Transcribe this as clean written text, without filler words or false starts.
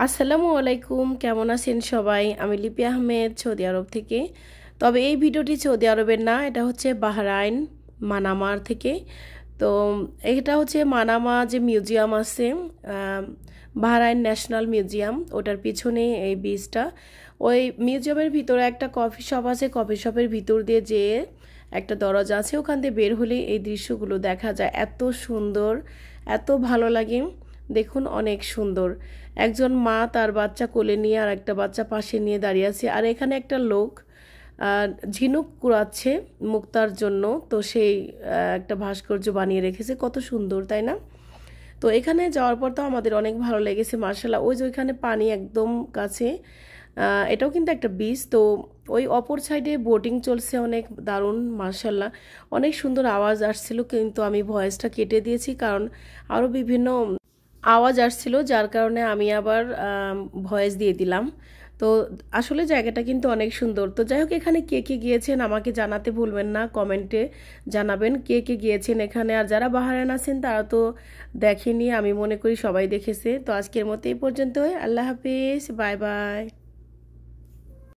আসসালামু আলাইকুম, কেমন আছেন সবাই? আমি লিপি আহমেদ, সৌদি আরব থেকে। তবে এই ভিডিওটি সৌদি আরবের না, এটা হচ্ছে বাহরাইন মানামার থেকে। তো এটা হচ্ছে মানামা যে মিউজিয়াম আছে, বাহরাইন ন্যাশনাল মিউজিয়াম, ওটার পিছনে এই বীজটা। ওই মিউজিয়ামের ভিতরে একটা কফি শপ আছে, কফি শপের ভিতর দিয়ে যেয়ে একটা দরজা আছে, ওখান দিয়ে বের হলে এই দৃশ্যগুলো দেখা যায়। এত সুন্দর, এত ভালো লাগে। দেখুন, অনেক সুন্দর। একজন মা তার বাচ্চা কোলে নিয়ে আর একটা বাচ্চা পাশে নিয়ে দাঁড়িয়ে আছে, আর এখানে একটা লোক ঝিনুক কুড়াচ্ছে মুক্তার জন্য। তো সেই একটা ভাস্কর্য বানিয়ে রেখেছে, কত সুন্দর তাই না? তো এখানে যাওয়ার পর তো আমাদের অনেক ভালো লেগেছে মার্শাল্লাহ। ওই যে ওইখানে পানি একদম কাছে, এটাও কিন্তু একটা বিচ। তো ওই অপর সাইডে বোটিং চলছে, অনেক দারুণ মার্শাল্লাহ। অনেক সুন্দর আওয়াজ আসছিল, কিন্তু আমি ভয়েসটা কেটে দিয়েছি, কারণ আরও বিভিন্ন আওয়াজ আসছিল, যার কারণে আমি আবার ভয়েস দিয়ে দিলাম। তো আসলে জায়গাটা কিন্তু অনেক সুন্দর। তো যাই হোক, এখানে কে কে গিয়েছেন আমাকে জানাতে ভুলবেন না, কমেন্টে জানাবেন কে কে গিয়েছেন এখানে। আর যারা বাহরাইন আছেন তারা তো দেখেনি, আমি মনে করি সবাই দেখেছে। তো আজকের মতো এই পর্যন্তই। আল্লাহ হাফিজ, বাই বাই।